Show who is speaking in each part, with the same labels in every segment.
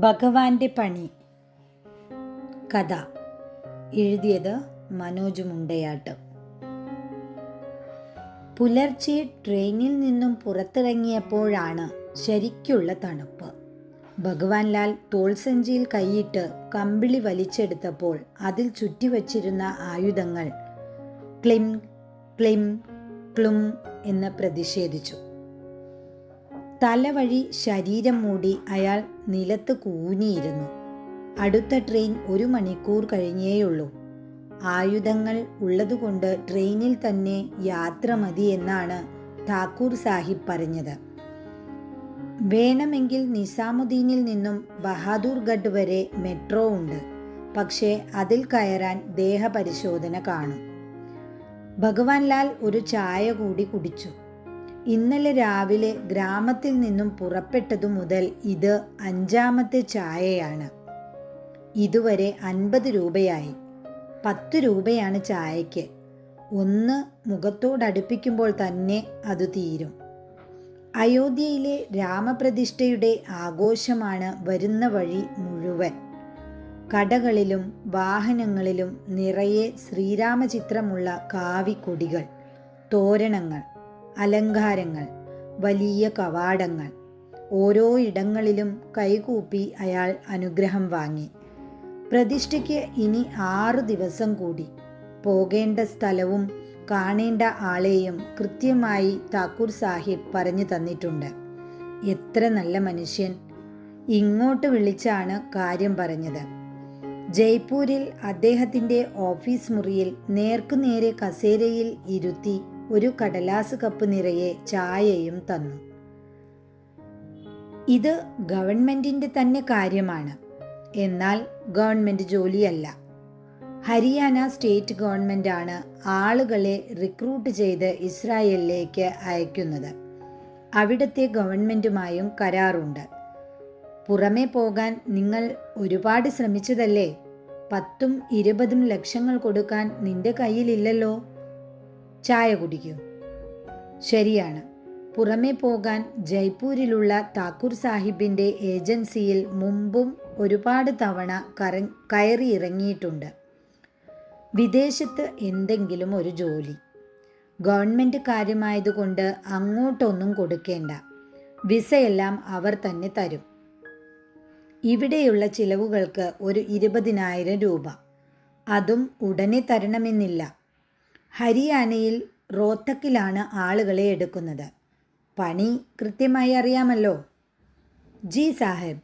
Speaker 1: ഭഗവാന്റെ പണി. കഥ എഴുതിയത് മനോജ് മുണ്ടയാട്ട്. പുലർച്ചെ ട്രെയിനിൽ നിന്നും പുറത്തിറങ്ങിയപ്പോഴാണ് ശരിക്കുള്ള തണുപ്പ്. ഭഗവാൻ ലാൽ തോൾസഞ്ചിയിൽ കൈയിട്ട് കമ്പിളി വലിച്ചെടുത്തപ്പോൾ അതിൽ ചുറ്റിവച്ചിരുന്ന ആയുധങ്ങൾ ക്ലിം ക്ലിം ക്ലും എന്ന് പ്രതിഷേധിച്ചു. തലവഴി ശരീരം മൂടി അയാൾ നിലത്ത് കൂനിയിരുന്നു. അടുത്ത ട്രെയിൻ 1 മണിക്കൂർ കഴിഞ്ഞേയുള്ളൂ. ആയുധങ്ങൾ ഉള്ളതുകൊണ്ട് ട്രെയിനിൽ തന്നെ യാത്ര മതി എന്നാണ് താക്കൂർ സാഹിബ് പറഞ്ഞത്. വേണമെങ്കിൽ നിസാമുദ്ദീനിൽ നിന്നും ബഹാദൂർഗഡ് വരെ മെട്രോ ഉണ്ട്. പക്ഷേ അതിൽ കയറാൻ ദേഹപരിശോധന കാണും. ഭഗവാൻ ലാൽ ഒരു ചായ കൂടി കുടിച്ചു. ഇന്നലെ രാവിലെ ഗ്രാമത്തിൽ നിന്നും പുറപ്പെട്ടതു മുതൽ ഇത് 5ാമത്തെ ചായയാണ്. ഇതുവരെ 50 രൂപയായി. 10 രൂപയാണ് ചായയ്ക്ക്. ഒന്ന് മുഖത്തോടടുപ്പിക്കുമ്പോൾ തന്നെ അത് തീരും. അയോധ്യയിലെ രാമപ്രതിഷ്ഠയുടെ ആഘോഷമാണ് വരുന്ന വഴി മുഴുവൻ. കടകളിലും വാഹനങ്ങളിലും നിറയെ ശ്രീരാമചിത്രമുള്ള കാവിക്കൊടികൾ, തോരണങ്ങൾ, അലങ്കാരങ്ങൾ, വലിയ കവാടങ്ങൾ. ഓരോ ഇടങ്ങളിലും കൈകൂപ്പി അയാൾ അനുഗ്രഹം വാങ്ങി. പ്രതിഷ്ഠയ്ക്ക് ഇനി 6 ദിവസം കൂടി. പോകേണ്ട സ്ഥലവും കാണേണ്ട ആളെയും കൃത്യമായി താക്കൂർ സാഹിബ് പറഞ്ഞു തന്നിട്ടുണ്ട്. എത്ര നല്ല മനുഷ്യൻ! ഇങ്ങോട്ട് വിളിച്ചാണ് കാര്യം പറഞ്ഞത്. ജയ്പൂരിൽ അദ്ദേഹത്തിൻ്റെ ഓഫീസ് മുറിയിൽ നേർക്കുനേരെ കസേരയിൽ ഇരുത്തി ഒരു കടലാസ് കപ്പ് നിറയെ ചായയും തന്നു. ഇത് ഗവൺമെന്റിന്റെ തന്നെ കാര്യമാണ്. എന്നാൽ ഗവൺമെന്റ് ജോലിയല്ല. ഹരിയാന സ്റ്റേറ്റ് ഗവൺമെന്റാണ് ആളുകളെ റിക്രൂട്ട് ചെയ്ത് ഇസ്രായേലിലേക്ക് അയക്കുന്നത്. അവിടുത്തെ ഗവൺമെന്റുമായും കരാറുണ്ട്. പുറമേ പോകാൻ നിങ്ങൾ ഒരുപാട് ശ്രമിച്ചതല്ലേ? 10ഉം 20ഉം ലക്ഷങ്ങൾ കൊടുക്കാൻ നിന്റെ കയ്യിലില്ലല്ലോ. ചായ കുടിക്കൂ. ശരിയാണ്. പുറമേ പോകാൻ ജയ്പൂരിലുള്ള താക്കൂർ സാഹിബിൻ്റെ ഏജൻസിയിൽ മുമ്പും ഒരുപാട് തവണ കയറിയിറങ്ങിയിട്ടുണ്ട്. വിദേശത്ത് എന്തെങ്കിലും ഒരു ജോലി. ഗവൺമെൻറ് കാര്യമായതുകൊണ്ട് അങ്ങോട്ടൊന്നും കൊടുക്കേണ്ട. വിസയെല്ലാം അവർ തന്നെ തരും. ഇവിടെയുള്ള ചിലവുകൾക്ക് ഒരു 20,000 രൂപ. അതും ഉടനെ തരണമെന്നില്ല. ഹരിയാനയിൽ റോത്തക്കിലാണ് ആളുകളെ എടുക്കുന്നത്. പണി കൃത്യമായി അറിയാമല്ലോ. ജി സാഹിബ്,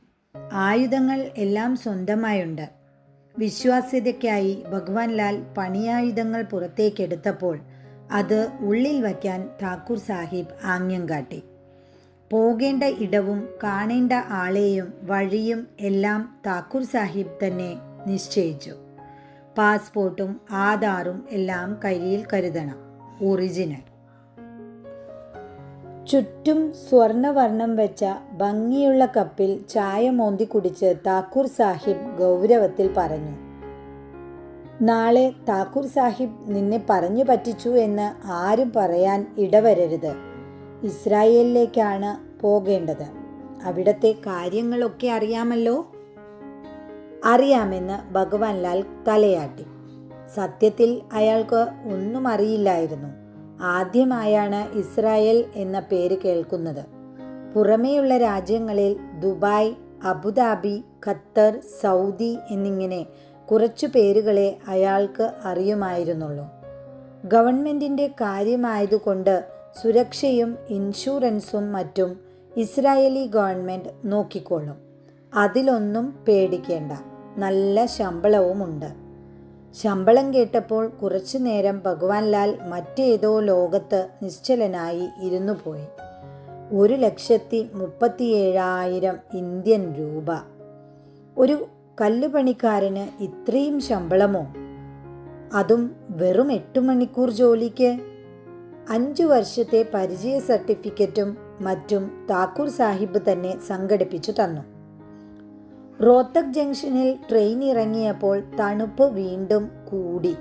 Speaker 1: ആയുധങ്ങൾ എല്ലാം സ്വന്തമായുണ്ട്. വിശ്വാസ്യതയ്ക്കായി ഭഗവാൻ ലാൽ പണിയായുധങ്ങൾ പുറത്തേക്കെടുത്തപ്പോൾ അത് ഉള്ളിൽ വയ്ക്കാൻ താക്കൂർ സാഹിബ് ആംഗ്യം കാട്ടി. പോകേണ്ട ഇടവും കാണേണ്ട ആളെയും വഴിയും എല്ലാം താക്കൂർ സാഹിബ് തന്നെ നിശ്ചയിച്ചു. പാസ്പോർട്ടും ആധാറും എല്ലാം കയ്യിൽ കരുതണം. ഒറിജിനൽ. ചുറ്റും സ്വർണവർണ്ണം വെച്ച ഭംഗിയുള്ള കപ്പിൽ ചായ മോന്തി കുടിച്ച് താക്കൂർ സാഹിബ് ഗൗരവത്തിൽ പറഞ്ഞു. നാളെ താക്കൂർ സാഹിബ് നിന്നെ പറഞ്ഞു പറ്റിച്ചു എന്ന് ആരും പറയാൻ ഇടവരരുത്. ഇസ്രായേലിലേക്കാണ് പോകേണ്ടത്. അവിടത്തെ കാര്യങ്ങളൊക്കെ അറിയാമല്ലോ. അറിയാമെന്ന് ഭഗവാൻ ലാൽ തലയാട്ടി. സത്യത്തിൽ അയാൾക്ക് ഒന്നും അറിയില്ലായിരുന്നു. ആദ്യമായാണ് ഇസ്രായേൽ എന്ന പേര് കേൾക്കുന്നത്. പുറമേയുള്ള രാജ്യങ്ങളിൽ ദുബായ്, അബുദാബി, ഖത്തർ, സൗദി എന്നിങ്ങനെ കുറച്ചു പേരുകളെ അയാൾക്ക് അറിയുമായിരുന്നുള്ളൂ. ഗവൺമെൻറ്റിൻ്റെ കാര്യമായതുകൊണ്ട് സുരക്ഷയും ഇൻഷുറൻസും മറ്റും ഇസ്രായേലി ഗവൺമെൻറ് നോക്കിക്കൊള്ളും. അതിലൊന്നും പേടിക്കേണ്ട. നല്ല ശമ്പളവുമുണ്ട്. ശമ്പളം കേട്ടപ്പോൾ കുറച്ചു നേരം ഭഗവാൻ ലാൽ മറ്റേതോ ലോകത്ത് നിശ്ചലനായി ഇരുന്നു പോയി. 1,37,000 ഇന്ത്യൻ രൂപ. ഒരു കല്ലുപണിക്കാരന് ഇത്രയും ശമ്പളമോ? അതും വെറും 8 മണിക്കൂർ ജോലിക്ക്. 5 വർഷത്തെ പരിചയ സർട്ടിഫിക്കറ്റും മറ്റും താക്കൂർ സാഹിബ് തന്നെ സംഘടിപ്പിച്ചു തന്നു. റോത്തക് ജംഗ്ഷനിൽ ട്രെയിൻ ഇറങ്ങിയപ്പോൾ തണുപ്പ് വീണ്ടും കൂടി.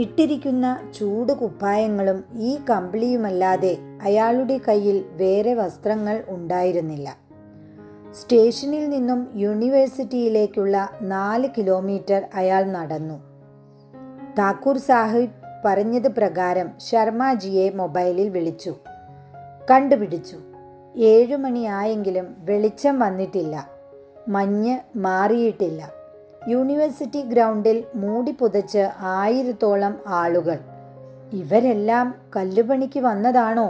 Speaker 1: ഇട്ടിരിക്കുന്ന ചൂട് കുപ്പായങ്ങളും ഈ കമ്പിളിയുമല്ലാതെ അയാളുടെ കയ്യിൽ വേറെ വസ്ത്രങ്ങൾ ഉണ്ടായിരുന്നില്ല. സ്റ്റേഷനിൽ നിന്നും യൂണിവേഴ്സിറ്റിയിലേക്കുള്ള 4 കിലോമീറ്റർ അയാൾ നടന്നു. താക്കൂർ സാഹിബ് പറഞ്ഞത് പ്രകാരം ശർമാജിയെ മൊബൈലിൽ വിളിച്ചു. കണ്ടുപിടിച്ചു. 7 മണിയായെങ്കിലും വെളിച്ചം വന്നിട്ടില്ല. മഞ്ഞ് മാറിയിട്ടില്ല. യൂണിവേഴ്സിറ്റി ഗ്രൗണ്ടിൽ മൂടി പുതച്ച് 1000-ഓളം ആളുകൾ. ഇവരെല്ലാം കല്ലുപണിക്ക് വന്നതാണോ?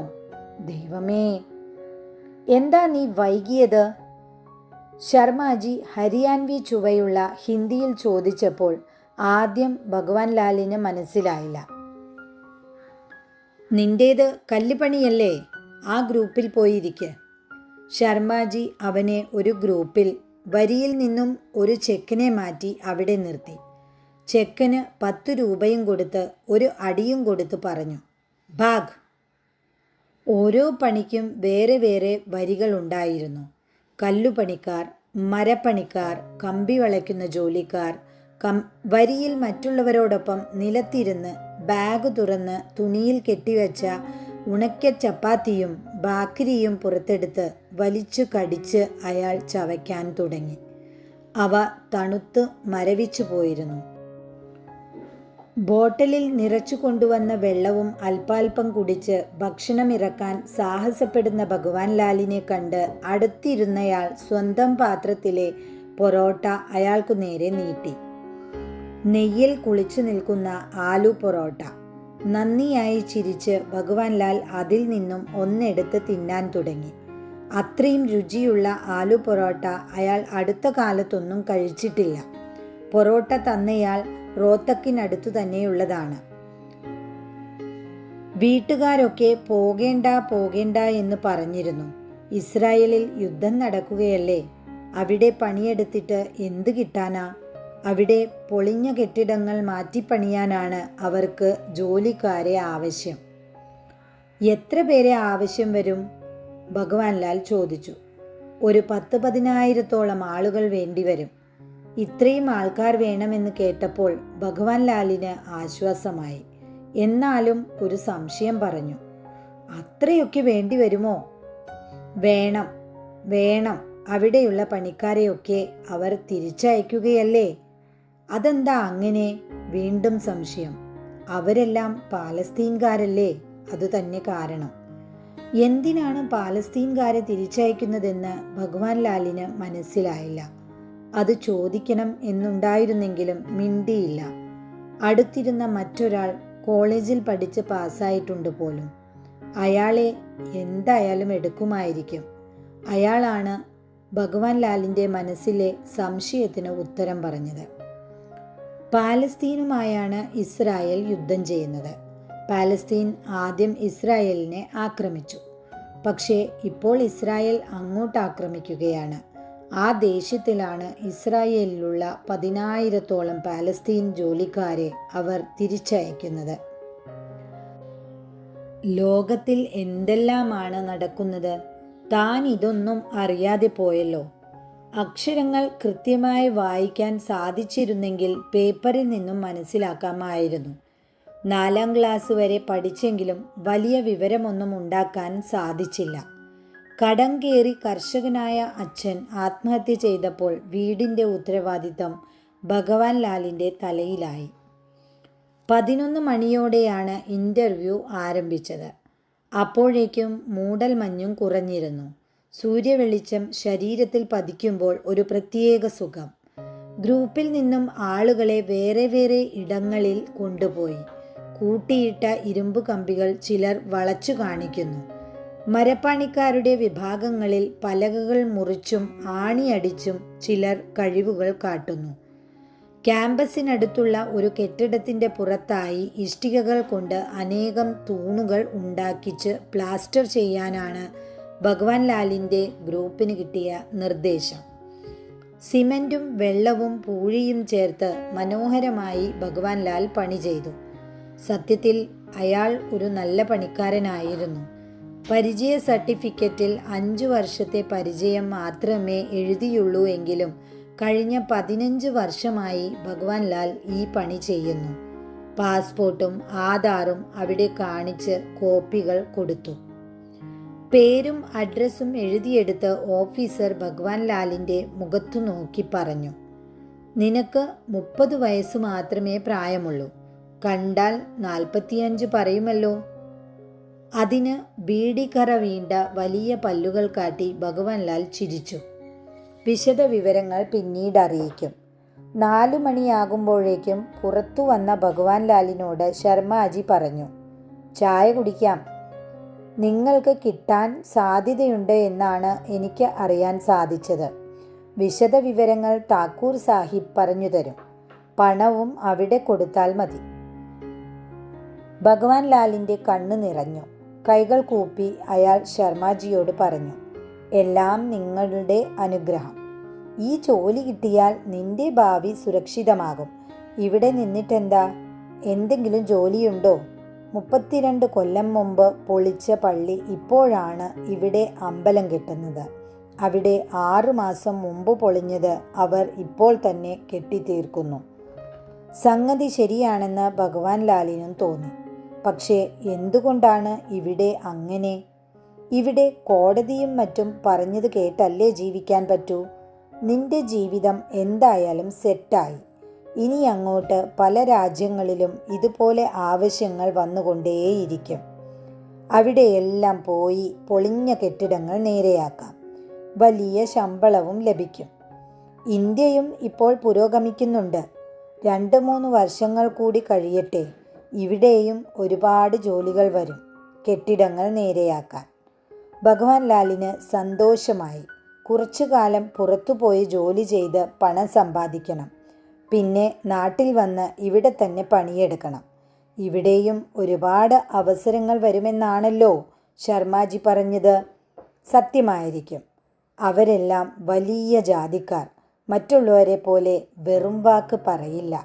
Speaker 1: ദൈവമേ, എന്താ നീ വൈകിയത്? ശർമാജി ഹരിയാൻവി ചുവയുള്ള ഹിന്ദിയിൽ ചോദിച്ചപ്പോൾ ആദ്യം ഭഗവാൻ ലാലിന് മനസ്സിലായില്ല. നിന്റേത് കല്ലുപണിയല്ലേ? ആ ഗ്രൂപ്പിൽ പോയിരിക്കെ. ശർമാജി അവനെ ഒരു ഗ്രൂപ്പിൽ വരിയിൽ നിന്നും ഒരു ചെക്കനെ മാറ്റി അവിടെ നിർത്തി. ചെക്കന് 10 രൂപയും കൊടുത്ത് ഒരു അടിയും കൊടുത്ത് പറഞ്ഞു, ഭാഗ്. ഓരോ പണിക്കും വേറെ വേറെ വരികളുണ്ടായിരുന്നു. കല്ലുപണിക്കാർ, മരപ്പണിക്കാർ, കമ്പി വളയ്ക്കുന്ന ജോലിക്കാർ. വരിയിൽ മറ്റുള്ളവരോടൊപ്പം നിലത്തിരുന്ന് ബാഗ് തുറന്ന് തുണിയിൽ കെട്ടിവെച്ച ഉണക്ക ചപ്പാത്തിയും ബാക്കരിയും പുറത്തെടുത്ത് വലിച്ചു കടിച്ച് അയാൾ ചവയ്ക്കാൻ തുടങ്ങി. അവ തണുത്ത് മരവിച്ചു പോയിരുന്നു. ബോട്ടലിൽ നിറച്ചു കൊണ്ടുവന്ന വെള്ളവും അല്പാൽപ്പം കുടിച്ച് ഭക്ഷണമിറക്കാൻ സാഹസപ്പെടുന്ന ഭഗവാൻ ലാലിനെ കണ്ട് അടുത്തിരുന്നയാൾ സ്വന്തം പാത്രത്തിലെ പൊറോട്ട അയാൾക്കു നേരെ നീട്ടി. നെയ്യിൽ കുളിച്ചു നിൽക്കുന്ന ആലു പൊറോട്ട. നന്ദിയായി ചിരിച്ച് ഭഗവാൻ ലാൽ അതിൽ നിന്നും ഒന്നെടുത്ത് തിന്നാൻ തുടങ്ങി. അത്രയും രുചിയുള്ള ആലു പൊറോട്ട അയാൾ അടുത്ത കാലത്തൊന്നും കഴിച്ചിട്ടില്ല. പൊറോട്ട തന്നയാൾ റോത്തക്കിനടുത്തു തന്നെയുള്ളതാണ്. വീട്ടുകാരൊക്കെ പോകേണ്ട എന്ന് പറഞ്ഞിരുന്നു. ഇസ്രായേലിൽ യുദ്ധം നടക്കുകയല്ലേ, അവിടെ പണിയെടുത്തിട്ട് എന്ത് കിട്ടാനാ? അവിടെ പൊളിഞ്ഞ കെട്ടിടങ്ങൾ മാറ്റിപ്പണിയാനാണ് അവർക്ക് ജോലിക്കാരെ ആവശ്യം. എത്ര പേരെ ആവശ്യം വരും? ഭഗവാൻ ലാൽ ചോദിച്ചു. ഒരു 10,000-15,000 ആളുകൾ വേണ്ടിവരും. ഇത്രയും ആൾക്കാർ വേണമെന്ന് കേട്ടപ്പോൾ ഭഗവാൻ ലാലിന് ആശ്വാസമായി. എന്നാലും ഒരു സംശയം പറഞ്ഞു. അത്രയൊക്കെ വേണ്ടി വരുമോ? വേണം. അവിടെയുള്ള പണിക്കാരെയൊക്കെ അവർ തിരിച്ചയക്കുകയല്ലേ? അതെന്താ അങ്ങനെ? വീണ്ടും സംശയം. അവരെല്ലാം പാലസ്തീൻകാരല്ലേ? അതുതന്നെ കാരണം. എന്തിനാണ് പാലസ്തീൻകാരെ തിരിച്ചയക്കുന്നതെന്ന് ഭഗവാൻ ലാലിന് മനസ്സിലായില്ല. അത് ചോദിക്കണം എന്നുണ്ടായിരുന്നെങ്കിലും മിണ്ടിയില്ല. അടുത്തിരുന്ന മറ്റൊരാൾ കോളേജിൽ പഠിച്ച് പാസ്സായിട്ടുണ്ട് പോലും. അയാളെ എന്തായാലും എടുക്കുമായിരിക്കും. അയാളാണ് ഭഗവാൻ ലാലിൻ്റെ മനസ്സിലെ സംശയത്തിന് ഉത്തരം പറഞ്ഞത്. പാലസ്തീനുമായാണ് ഇസ്രായേൽ യുദ്ധം ചെയ്യുന്നത്. പാലസ്തീൻ ആദ്യം ഇസ്രായേലിനെ ആക്രമിച്ചു. പക്ഷേ ഇപ്പോൾ ഇസ്രായേൽ അങ്ങോട്ട് ആക്രമിക്കുകയാണ്. ആ ദേഷ്യത്തിലാണ് ഇസ്രായേലിലുള്ള 10,000-ഓളം പാലസ്തീൻ ജോലിക്കാരെ അവർ തിരിച്ചയക്കുന്നത്. ലോകത്തിൽ എന്തെല്ലാമാണ് നടക്കുന്നത്? താൻ ഇതൊന്നും അറിയാതെ പോയല്ലോ. അക്ഷരങ്ങൾ കൃത്യമായി വായിക്കാൻ സാധിച്ചിരുന്നെങ്കിൽ പേപ്പറിൽ നിന്നും മനസ്സിലാക്കാമായിരുന്നു. 4ാം ക്ലാസ് വരെ പഠിച്ചെങ്കിലും വലിയ വിവരമൊന്നും ഉണ്ടാക്കാൻ സാധിച്ചില്ല. കടം കയറി കർഷകനായ അച്ഛൻ ആത്മഹത്യ ചെയ്തപ്പോൾ വീടിൻ്റെ ഉത്തരവാദിത്തം ഭഗവാൻ ലാലിൻ്റെ തലയിലായി. 11 മണിയോടെയാണ് ഇൻ്റർവ്യൂ ആരംഭിച്ചത്. അപ്പോഴേക്കും മൂടൽ മഞ്ഞും കുറഞ്ഞിരുന്നു. സൂര്യവെളിച്ചം ശരീരത്തിൽ പതിക്കുമ്പോൾ ഒരു പ്രത്യേക സുഖം. ഗ്രൂപ്പിൽ നിന്നും ആളുകളെ വേറെ വേറെ ഇടങ്ങളിൽ കൊണ്ടുപോയി. കൂട്ടിയിട്ട ഇരുമ്പ് കമ്പികൾ ചിലർ വളച്ചു കാണിക്കുന്നു. മരപ്പണിക്കാരുടെ വിഭാഗങ്ങളിൽ പലകകൾ മുറിച്ചും ആണിയടിച്ചും ചിലർ കഴിവുകൾ കാട്ടുന്നു. ക്യാമ്പസിനടുത്തുള്ള ഒരു കെട്ടിടത്തിൻ്റെ പുറത്തായി ഇഷ്ടികകൾ കൊണ്ട് അനേകം തൂണുകൾ ഉണ്ടാക്കിച്ച് പ്ലാസ്റ്റർ ചെയ്യാനാണ് ഭഗവാൻ ലാലിൻ്റെ ഗ്രൂപ്പിന് കിട്ടിയ നിർദ്ദേശം. സിമൻറ്റും വെള്ളവും പൂഴിയും ചേർത്ത് മനോഹരമായി ഭഗവാൻ ലാൽ പണി ചെയ്തു. സത്യത്തിൽ അയാൾ ഒരു നല്ല പണിക്കാരനായിരുന്നു. പരിചയ സർട്ടിഫിക്കറ്റിൽ 5 വർഷത്തെ പരിചയം മാത്രമേ എഴുതിയുള്ളൂ എങ്കിലും കഴിഞ്ഞ 15 വർഷമായി ഭഗവാൻ ലാൽ ഈ പണി ചെയ്യുന്നു. പാസ്പോർട്ടും ആധാറും അവിടെ കാണിച്ച് കോപ്പികൾ കൊടുത്തു. പേരും അഡ്രസ്സും എഴുതിയെടുത്ത് ഓഫീസർ ഭഗവാൻ ലാലിൻ്റെ മുഖത്തു നോക്കി പറഞ്ഞു, നിനക്ക് 30 വയസ്സ് മാത്രമേ പ്രായമുള്ളൂ. കണ്ടാൽ 45 പറയുമല്ലോ. അതിന് ബീഡിക്കറ വീണ്ട വലിയ പല്ലുകൾ കാട്ടി ഭഗവാൻ ലാൽ ചിരിച്ചു. വിശദ വിവരങ്ങൾ പിന്നീട് അറിയിക്കും. 4 മണിയാകുമ്പോഴേക്കും പുറത്തു വന്ന ഭഗവാൻ ലാലിനോട് ശർമാജി പറഞ്ഞു, ചായ കുടിക്കാം. നിങ്ങൾക്ക് കിട്ടാൻ സാധ്യതയുണ്ട് എന്നാണ് എനിക്ക് അറിയാൻ സാധിച്ചത്. വിശദ വിവരങ്ങൾ താക്കൂർ സാഹിബ് പറഞ്ഞു തരും. പണവും അവിടെ കൊടുത്താൽ മതി. ഭഗവാൻ ലാലിൻ്റെ കണ്ണ് നിറഞ്ഞു. കൈകൾ കൂപ്പി അയാൾ ശർമാജിയോട് പറഞ്ഞു, എല്ലാം നിങ്ങളുടെ അനുഗ്രഹം. ഈ ജോലി കിട്ടിയാൽ നിന്റെ ഭാവി സുരക്ഷിതമാകും. ഇവിടെ നിന്നിട്ടെന്താ? എന്തെങ്കിലും ജോലിയുണ്ടോ? 32 കൊല്ലം മുമ്പ് പൊളിച്ച പള്ളി ഇപ്പോഴാണ് ഇവിടെ അമ്പലം കെട്ടുന്നത്. അവിടെ 6 മാസം മുമ്പ് പൊളിഞ്ഞത് അവർ ഇപ്പോൾ തന്നെ കെട്ടിത്തീർക്കുന്നു. സംഗതി ശരിയാണെന്ന് ഭഗവാൻ ലാലിനും തോന്നി. പക്ഷേ എന്തുകൊണ്ടാണ് ഇവിടെ അങ്ങനെ? ഇവിടെ കോടതിയും മറ്റും പറഞ്ഞത് കേട്ടല്ലേ ജീവിക്കാൻ പറ്റൂ? നിന്റെ ജീവിതം എന്തായാലും സെറ്റായി. ഇനി അങ്ങോട്ട് പല രാജ്യങ്ങളിലും ഇതുപോലെ ആവശ്യങ്ങൾ വന്നുകൊണ്ടേയിരിക്കും. അവിടെയെല്ലാം പോയി പൊളിഞ്ഞ കെട്ടിടങ്ങൾ നേരെയാക്കാം. വലിയ ശമ്പളവും ലഭിക്കും. ഇന്ത്യയും ഇപ്പോൾ പുരോഗമിക്കുന്നുണ്ട്. 2-3 വർഷങ്ങൾ കൂടി കഴിയട്ടെ. ഇവിടെയും ഒരുപാട് ജോലികൾ വരും, കെട്ടിടങ്ങൾ നേരെയാക്കാൻ. ഭഗവാൻ ലാലിന് സന്തോഷമായി. കുറച്ചു കാലം പുറത്തുപോയി ജോലി ചെയ്ത് പണം സമ്പാദിക്കണം. പിന്നെ നാട്ടിൽ വന്ന് ഇവിടെ തന്നെ പണിയെടുക്കണം. ഇവിടെയും ഒരുപാട് അവസരങ്ങൾ വരുമെന്നാണല്ലോ ശർമാജി പറഞ്ഞത്. സത്യമായിരിക്കും. അവരെല്ലാം വലിയ ജാതിക്കാർ. മറ്റുള്ളവരെ പോലെ വെറും വാക്ക് പറയില്ല.